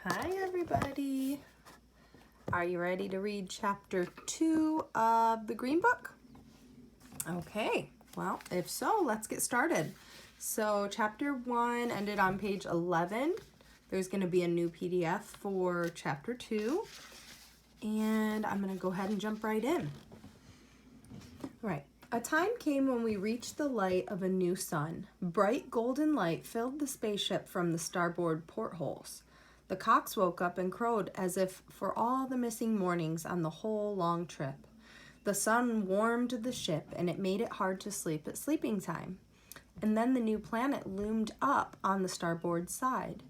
Hi everybody. Are you ready to read chapter 2 of the Green Book? Okay, well, if so, let's get started. So chapter 1 ended on page 11. There's going to be a new PDF for chapter 2. And I'm going to go ahead and jump right in. All right. A time came when we reached the light of a new sun. Bright golden light filled the spaceship from the starboard portholes. The cocks woke up and crowed as if for all the missing mornings on the whole long trip. The sun warmed the ship and it made it hard to sleep at sleeping time. And then the new planet loomed up on the starboard side.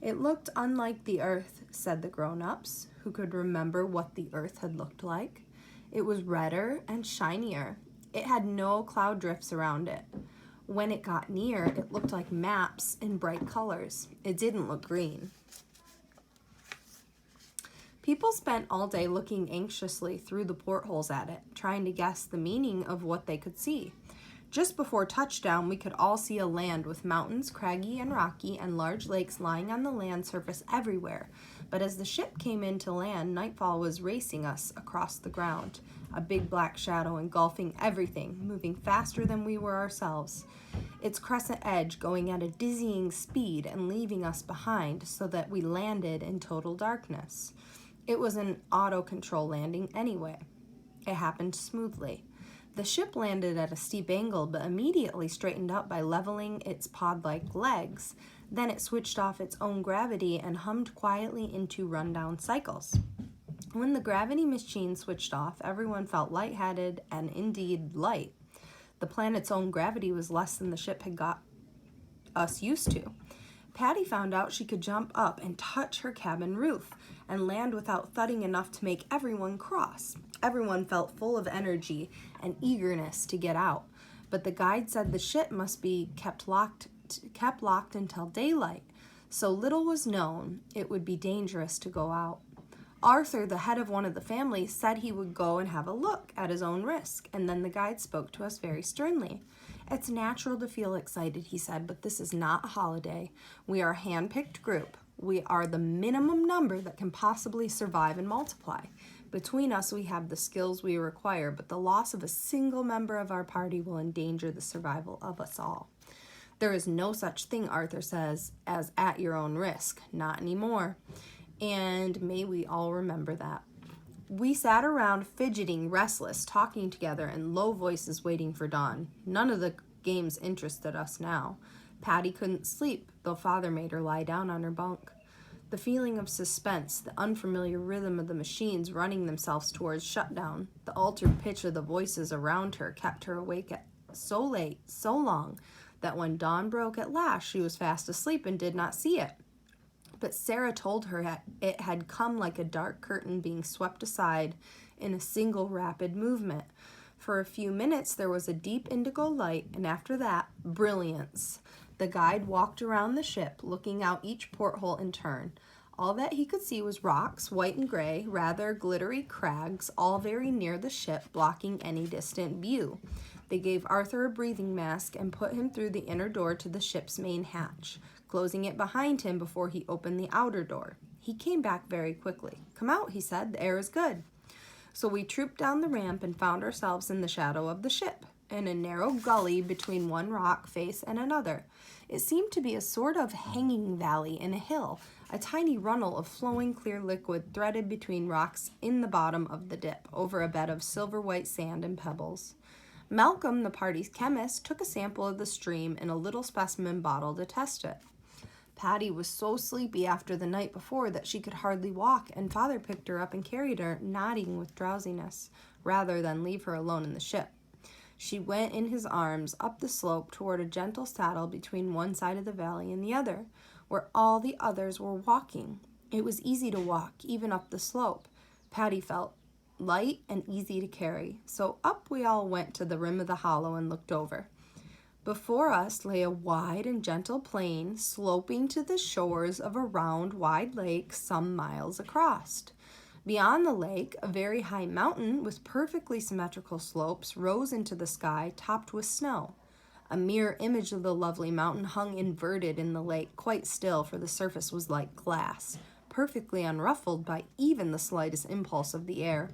It looked unlike the Earth, said the grown-ups, who could remember what the Earth had looked like. It was redder and shinier. It had no cloud drifts around it. When it got near, it looked like maps in bright colors. It didn't look green. People spent all day looking anxiously through the portholes at it, trying to guess the meaning of what they could see. Just before touchdown, we could all see a land with mountains, craggy and rocky, and large lakes lying on the land surface everywhere. But as the ship came into land, nightfall was racing us across the ground, a big black shadow engulfing everything, moving faster than we were ourselves. Its crescent edge going at a dizzying speed and leaving us behind so that we landed in total darkness. It was an auto-control landing anyway. It happened smoothly. The ship landed at a steep angle, but immediately straightened up by leveling its pod-like legs. Then it switched off its own gravity and hummed quietly into rundown cycles. When the gravity machine switched off, everyone felt lightheaded and indeed light. The planet's own gravity was less than the ship had got us used to. Patty found out she could jump up and touch her cabin roof and land without thudding enough to make everyone cross. Everyone felt full of energy and eagerness to get out, but the guide said the ship must be kept locked until daylight. So little was known, it would be dangerous to go out. Arthur, the head of one of the families, said he would go and have a look at his own risk, and then the guide spoke to us very sternly. It's natural to feel excited, he said, but this is not a holiday. We are a hand-picked group. We are the minimum number that can possibly survive and multiply. Between us, we have the skills we require, but the loss of a single member of our party will endanger the survival of us all. There is no such thing, Arthur says, as at your own risk. Not anymore. And may we all remember that. We sat around fidgeting, restless, talking together in low voices waiting for dawn. None of the games interested us now. Patty couldn't sleep, though Father made her lie down on her bunk. The feeling of suspense, the unfamiliar rhythm of the machines running themselves towards shutdown, the altered pitch of the voices around her kept her awake so late, so long, that when dawn broke at last, she was fast asleep and did not see it. But Sarah told her it had come like a dark curtain being swept aside in a single rapid movement. For a few minutes there was a deep indigo light, and after that, brilliance. The guide walked around the ship, looking out each porthole in turn. All that he could see was rocks, white and gray, rather glittery crags, all very near the ship, blocking any distant view. They gave Arthur a breathing mask and put him through the inner door to the ship's main hatch, closing it behind him before he opened the outer door. He came back very quickly. "Come out," he said, "the air is good." So we trooped down the ramp and found ourselves in the shadow of the ship, in a narrow gully between one rock face and another. It seemed to be a sort of hanging valley in a hill, a tiny runnel of flowing clear liquid threaded between rocks in the bottom of the dip, over a bed of silver-white sand and pebbles. Malcolm, the party's chemist, took a sample of the stream in a little specimen bottle to test it. Patty was so sleepy after the night before that she could hardly walk, and Father picked her up and carried her, nodding with drowsiness, rather than leave her alone in the ship. She went in his arms up the slope toward a gentle saddle between one side of the valley and the other, where all the others were walking. It was easy to walk, even up the slope. Patty felt light and easy to carry, so up we all went to the rim of the hollow and looked over. Before us lay a wide and gentle plain, sloping to the shores of a round, wide lake some miles across. Beyond the lake, a very high mountain with perfectly symmetrical slopes rose into the sky, topped with snow. A mirror image of the lovely mountain hung inverted in the lake, quite still, for the surface was like glass, perfectly unruffled by even the slightest impulse of the air.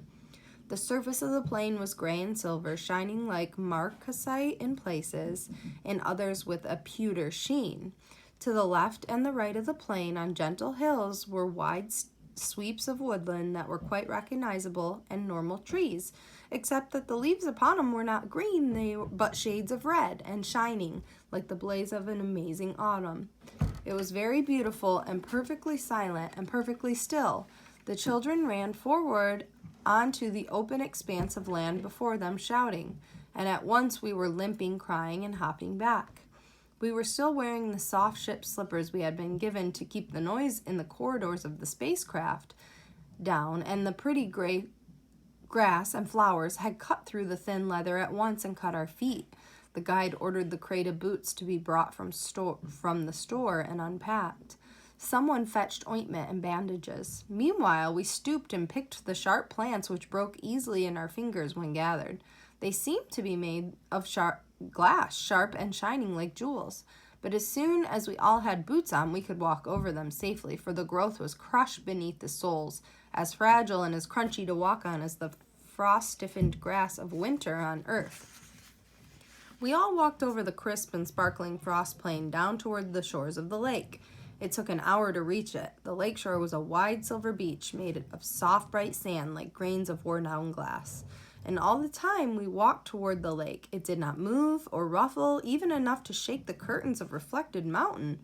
The surface of the plain was gray and silver, shining like marcasite in places, in others with a pewter sheen. To the left and the right of the plain, on gentle hills, were wide sweeps of woodland that were quite recognizable and normal trees, except that the leaves upon them were not green, but shades of red and shining like the blaze of an amazing autumn. It was very beautiful and perfectly silent and perfectly still. The children ran forward onto the open expanse of land before them, shouting, and at once we were limping, crying, and hopping back. We were still wearing the soft ship slippers we had been given to keep the noise in the corridors of the spacecraft down, and the pretty gray grass and flowers had cut through the thin leather at once and cut our feet. The guide ordered the crate of boots to be brought from the store and unpacked. Someone fetched ointment and bandages. Meanwhile, we stooped and picked the sharp plants which broke easily in our fingers when gathered. They seemed to be made of glass, sharp and shining like jewels. But as soon as we all had boots on, we could walk over them safely, for the growth was crushed beneath the soles, as fragile and as crunchy to walk on as the frost-stiffened grass of winter on earth. We all walked over the crisp and sparkling frost plain down toward the shores of the lake. It took an hour to reach it. The lakeshore was a wide silver beach made of soft, bright sand like grains of worn-down glass. And all the time we walked toward the lake, it did not move or ruffle, even enough to shake the curtains of reflected mountain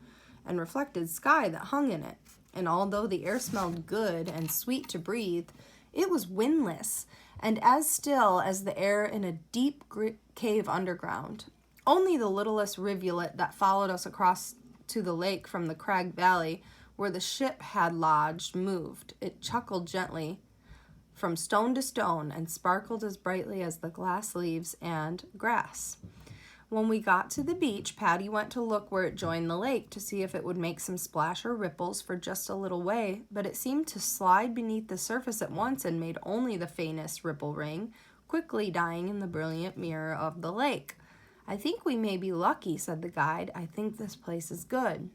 and reflected sky that hung in it. And although the air smelled good and sweet to breathe, it was windless and as still as the air in a deep cave underground. Only the littlest rivulet that followed us across to the lake from the crag valley where the ship had lodged moved. It chuckled gently from stone to stone and sparkled as brightly as the glass leaves and grass. When we got to the beach, Patty went to look where it joined the lake to see if it would make some splash or ripples for just a little way, but it seemed to slide beneath the surface at once and made only the faintest ripple ring, quickly dying in the brilliant mirror of the lake. "I think we may be lucky," said the guide. "I think this place is good."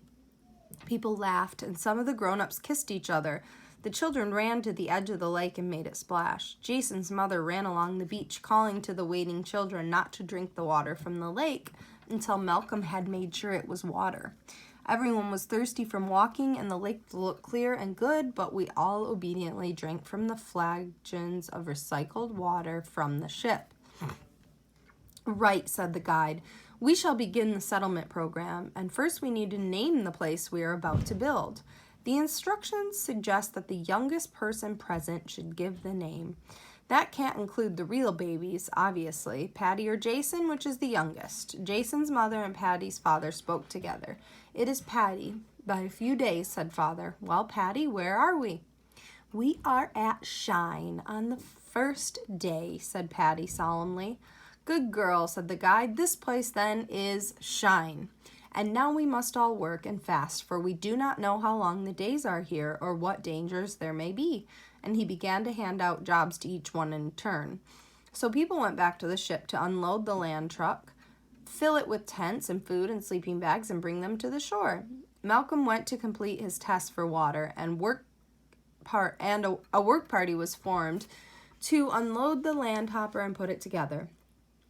People laughed, and some of the grown-ups kissed each other. The children ran to the edge of the lake and made it splash. Jason's mother ran along the beach, calling to the waiting children not to drink the water from the lake until Malcolm had made sure it was water. Everyone was thirsty from walking, and the lake looked clear and good, but we all obediently drank from the flagons of recycled water from the ship. "Right," said the guide. "We shall begin the settlement program, and first we need to name the place we are about to build. The instructions suggest that the youngest person present should give the name. That can't include the real babies, obviously. Patty or Jason, which is the youngest?" Jason's mother and Patty's father spoke together. "It is Patty, by a few days," said father. "Well, Patty, where are we?" "We are at Shine on the first day," said Patty solemnly. "Good girl," said the guide. "This place, then, is Shine. And now we must all work and fast, for we do not know how long the days are here or what dangers there may be." And he began to hand out jobs to each one in turn. So people went back to the ship to unload the land truck, fill it with tents and food and sleeping bags, and bring them to the shore. Malcolm went to complete his test for water, and a work party was formed to unload the land hopper and put it together.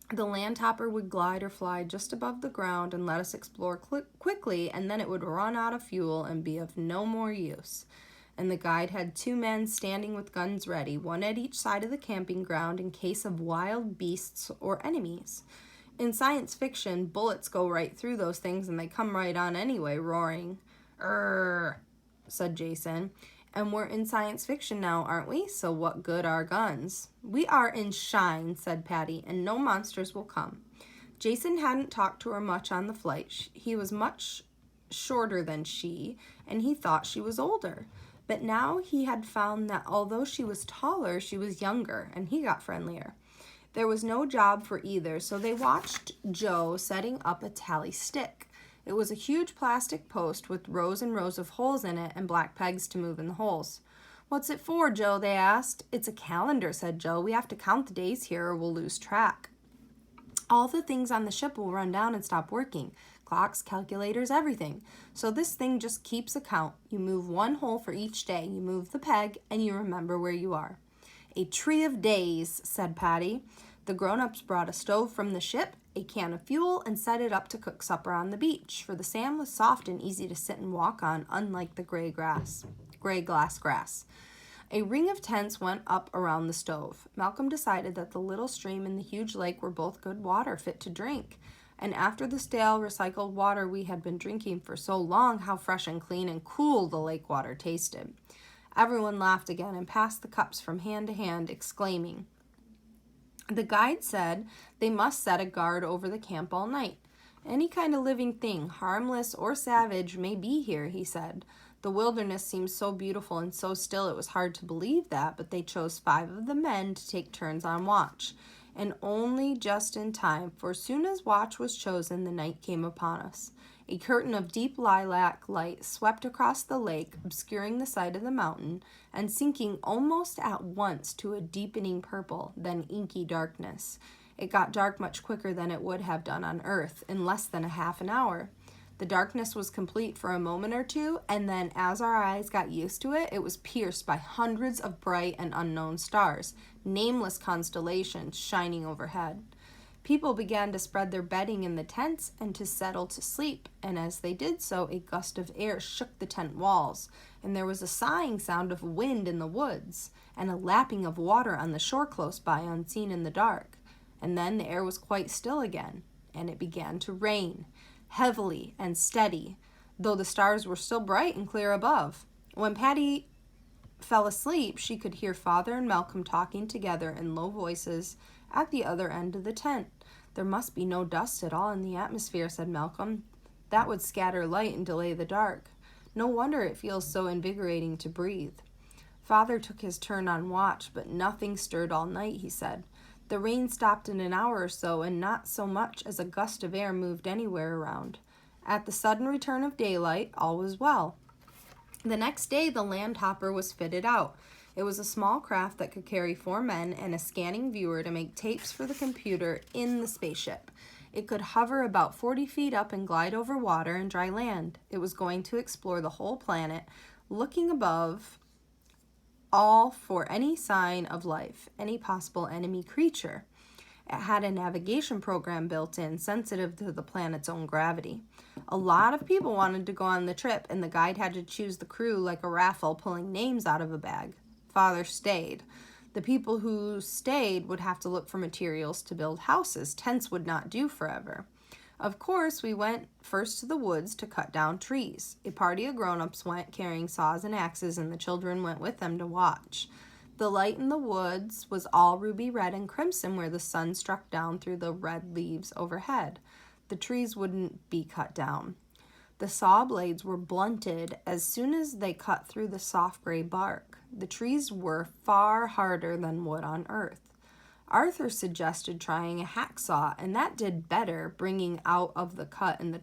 The land hopper would glide or fly just above the ground and let us explore quickly, and then it would run out of fuel and be of no more use. And the guide had 2 men standing with guns ready, one at each side of the camping ground in case of wild beasts or enemies. In science fiction, bullets go right through those things and they come right on anyway, roaring. "Err," said Jason. "And we're in science fiction now, aren't we? So what good are guns?" "We are in Shine," said Patty, "and no monsters will come." Jason hadn't talked to her much on the flight. He was much shorter than she, and he thought she was older. But now he had found that although she was taller, she was younger, and he got friendlier. There was no job for either, so they watched Joe setting up a tally stick. It was a huge plastic post with rows and rows of holes in it and black pegs to move in the holes. "What's it for, Joe?" they asked. "It's a calendar," said Joe. "We have to count the days here or we'll lose track. All the things on the ship will run down and stop working. clocks, calculators, everything. So this thing just keeps account. You move one hole for each day. You move the peg, and you remember where you are. A tree of days, said Patty. The grown-ups brought a stove from the ship, a can of fuel, and set it up to cook supper on the beach, for the sand was soft and easy to sit and walk on, unlike the gray glass grass. A ring of tents went up around the stove. Malcolm decided that the little stream and the huge lake were both good water, fit to drink. And after the stale, recycled water we had been drinking for so long, how fresh and clean and cool the lake water tasted. Everyone laughed again and passed the cups from hand to hand, exclaiming. The guide said they must set a guard over the camp all night. Any kind of living thing, harmless or savage, may be here, he said. The wilderness seemed so beautiful and so still it was hard to believe that, but they chose 5 of the men to take turns on watch. And only just in time, for as soon as watch was chosen, the night came upon us. A curtain of deep lilac light swept across the lake, obscuring the sight of the mountain, and sinking almost at once to a deepening purple, then inky darkness. It got dark much quicker than it would have done on Earth, in less than a half an hour. The darkness was complete for a moment or two, and then as our eyes got used to it, it was pierced by hundreds of bright and unknown stars, nameless constellations shining overhead. People began to spread their bedding in the tents and to settle to sleep, and as they did so, a gust of air shook the tent walls, and there was a sighing sound of wind in the woods, and a lapping of water on the shore close by, unseen in the dark. And then the air was quite still again, and it began to rain, heavily and steady, though the stars were still bright and clear above. When Patty fell asleep, she could hear Father and Malcolm talking together in low voices at the other end of the tent. There must be no dust at all in the atmosphere, said Malcolm. That would scatter light and delay the dark. No wonder it feels so invigorating to breathe. Father took his turn on watch, but nothing stirred all night, he said. The rain stopped in an hour or so, and not so much as a gust of air moved anywhere around. At the sudden return of daylight, all was well. The next day, the landhopper was fitted out. It was a small craft that could carry 4 men and a scanning viewer to make tapes for the computer in the spaceship. It could hover about 40 feet up and glide over water and dry land. It was going to explore the whole planet, looking above all for any sign of life, any possible enemy creature. It had a navigation program built in, sensitive to the planet's own gravity. A lot of people wanted to go on the trip, and the guide had to choose the crew like a raffle, pulling names out of a bag. Father stayed. The people who stayed would have to look for materials to build houses. Tents would not do forever. Of course, we went first to the woods to cut down trees. A party of grown-ups went carrying saws and axes, and the children went with them to watch. The light in the woods was all ruby red and crimson where the sun struck down through the red leaves overhead. The trees wouldn't be cut down. The saw blades were blunted as soon as they cut through the soft gray bark. The trees were far harder than wood on Earth. Arthur suggested trying a hacksaw, and that did better, bringing out of the cut in the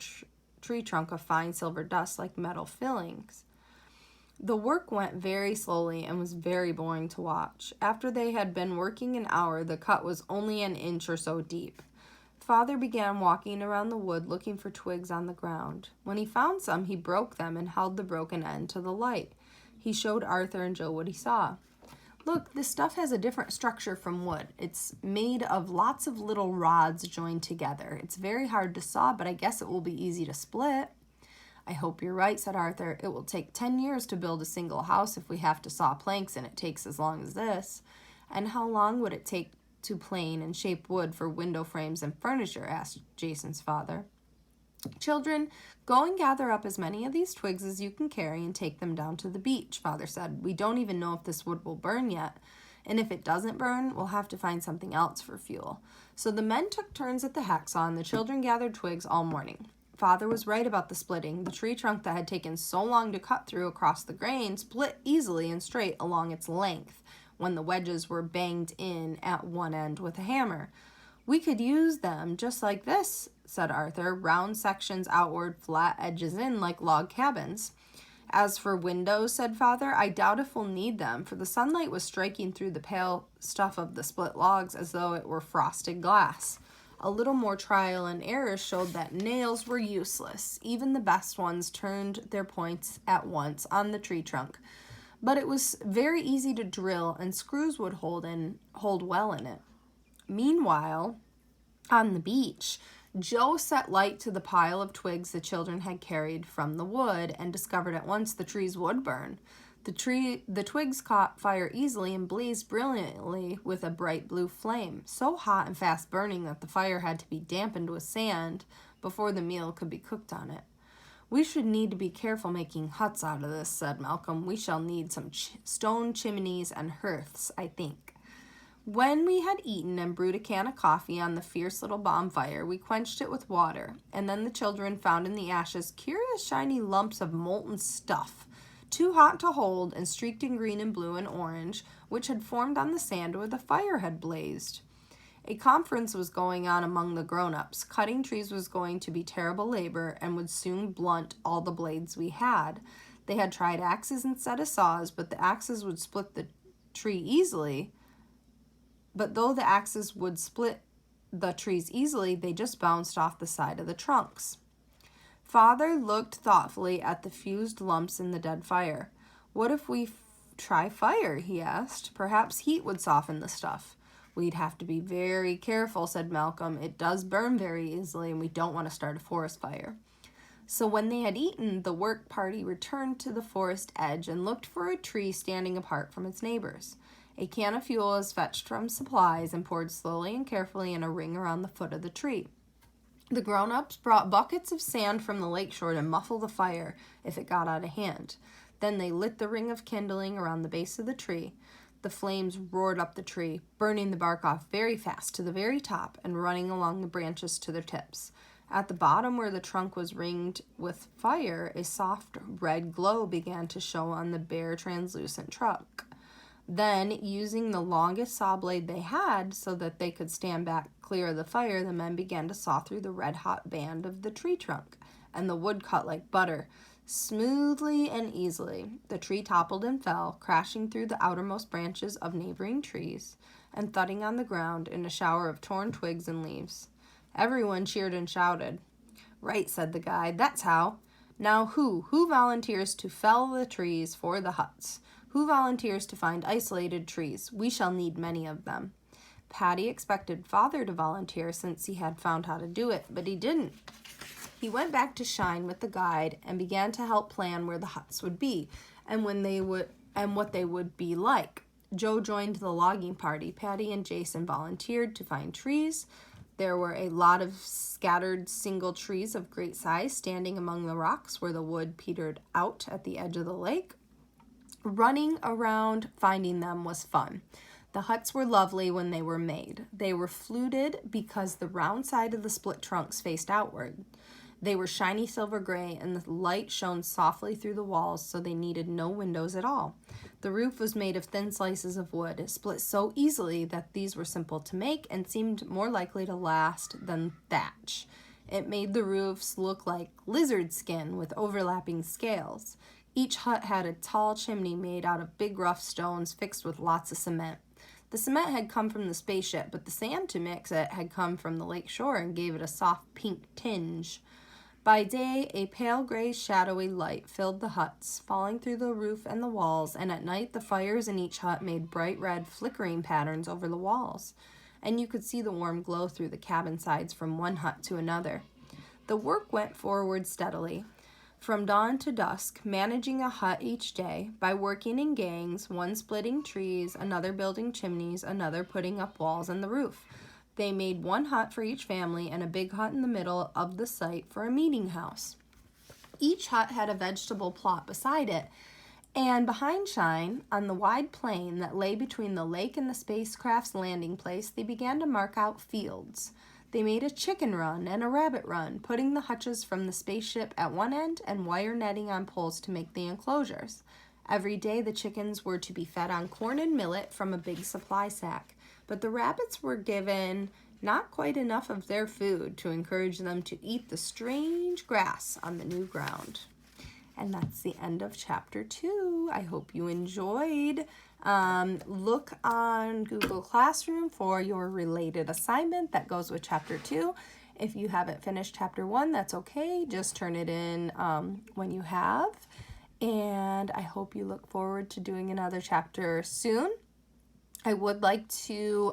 tree trunk a fine silver dust like metal fillings. The work went very slowly and was very boring to watch. After they had been working an hour, the cut was only an inch or so deep. Father began walking around the wood looking for twigs on the ground. When he found some, he broke them and held the broken end to the light. He showed Arthur and Joe what he saw. Look, this stuff has a different structure from wood. It's made of lots of little rods joined together. It's very hard to saw, but I guess it will be easy to split. I hope you're right, said Arthur. It will take 10 years to build a single house if we have to saw planks, and it takes as long as this. And how long would it take to plane and shape wood for window frames and furniture? Asked Jason's father. Children, go and gather up as many of these twigs as you can carry and take them down to the beach, Father said. We don't even know if this wood will burn yet. And if it doesn't burn, we'll have to find something else for fuel. So the men took turns at the hacksaw, and the children gathered twigs all morning. Father was right about the splitting. The tree trunk that had taken so long to cut through across the grain split easily and straight along its length when the wedges were banged in at one end with a hammer. We could use them just like this, said Arthur, round sections outward, flat edges in like log cabins. As for windows, said Father, I doubt if we'll need them, for the sunlight was striking through the pale stuff of the split logs as though it were frosted glass. A little more trial and error showed that nails were useless. Even the best ones turned their points at once on the tree trunk. But it was very easy to drill, and screws would hold well in it. Meanwhile, on the beach, Joe set light to the pile of twigs the children had carried from the wood and discovered at once the trees would burn. The twigs caught fire easily and blazed brilliantly with a bright blue flame, so hot and fast burning that the fire had to be dampened with sand before the meal could be cooked on it. "We should need to be careful making huts out of this," said Malcolm. "We shall need some stone chimneys and hearths, I think." When we had eaten and brewed a can of coffee on the fierce little bonfire, we quenched it with water, and then the children found in the ashes curious shiny lumps of molten stuff, too hot to hold and streaked in green and blue and orange, which had formed on the sand where the fire had blazed. A conference was going on among the grown-ups. Cutting trees was going to be terrible labor and would soon blunt all the blades we had. They had tried axes instead of saws, but the axes would split the tree easily. But though the axes would split the trees easily, they just bounced off the side of the trunks. Father looked thoughtfully at the fused lumps in the dead fire. "What if we try fire?" he asked. "Perhaps heat would soften the stuff." "We'd have to be very careful," said Malcolm. "It does burn very easily, and we don't want to start a forest fire." So when they had eaten, the work party returned to the forest edge and looked for a tree standing apart from its neighbors. A can of fuel was fetched from supplies and poured slowly and carefully in a ring around the foot of the tree. The grown-ups brought buckets of sand from the lakeshore to muffle the fire if it got out of hand. Then they lit the ring of kindling around the base of the tree. The flames roared up the tree, burning the bark off very fast to the very top and running along the branches to their tips. At the bottom where the trunk was ringed with fire, a soft red glow began to show on the bare translucent trunk. Then, using the longest saw blade they had so that they could stand back clear of the fire, the men began to saw through the red-hot band of the tree trunk, and the wood cut like butter, smoothly and easily. The tree toppled and fell, crashing through the outermost branches of neighboring trees, and thudding on the ground in a shower of torn twigs and leaves. Everyone cheered and shouted. "Right," said the guide. "That's how. Now who volunteers to fell the trees for the huts? Who volunteers to find isolated trees? We shall need many of them." Paddy expected Father to volunteer since he had found how to do it, but he didn't. He went back to Shine with the guide and began to help plan where the huts would be and what they would be like. Joe joined the logging party. Paddy and Jason volunteered to find trees. There were a lot of scattered single trees of great size standing among the rocks where the wood petered out at the edge of the lake. Running around finding them was fun. The huts were lovely when they were made. They were fluted because the round side of the split trunks faced outward. They were shiny silver gray, and the light shone softly through the walls, so they needed no windows at all. The roof was made of thin slices of wood. It split so easily that these were simple to make and seemed more likely to last than thatch. It made the roofs look like lizard skin with overlapping scales. Each hut had a tall chimney made out of big rough stones fixed with lots of cement. The cement had come from the spaceship, but the sand to mix it had come from the lake shore and gave it a soft pink tinge. By day, a pale gray shadowy light filled the huts, falling through the roof and the walls, and at night the fires in each hut made bright red flickering patterns over the walls, and you could see the warm glow through the cabin sides from one hut to another. The work went forward steadily, from dawn to dusk, managing a hut each day by working in gangs, one splitting trees, another building chimneys, another putting up walls and the roof. They made one hut for each family and a big hut in the middle of the site for a meeting house. Each hut had a vegetable plot beside it, and behind Shine, on the wide plain that lay between the lake and the spacecraft's landing place, they began to mark out fields. They made a chicken run and a rabbit run, putting the hutches from the spaceship at one end and wire netting on poles to make the enclosures. Every day the chickens were to be fed on corn and millet from a big supply sack, but the rabbits were given not quite enough of their food to encourage them to eat the strange grass on the new ground. And that's the end of chapter 2. I hope you enjoyed. Look on Google Classroom for your related assignment that goes with chapter 2. If you haven't finished chapter 1, that's okay. Just turn it in when you have. And I hope you look forward to doing another chapter soon. I would like to,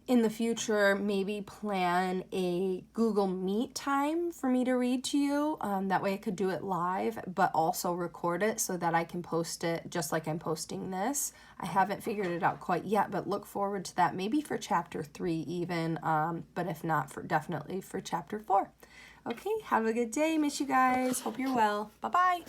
in the future, maybe plan a Google Meet time for me to read to you. That way I could do it live, but also record it so that I can post it just like I'm posting this. I haven't figured it out quite yet, but look forward to that. Maybe for chapter 3 even, but if not, definitely for chapter 4. Okay, have a good day. Miss you guys. Hope you're well. Bye-bye.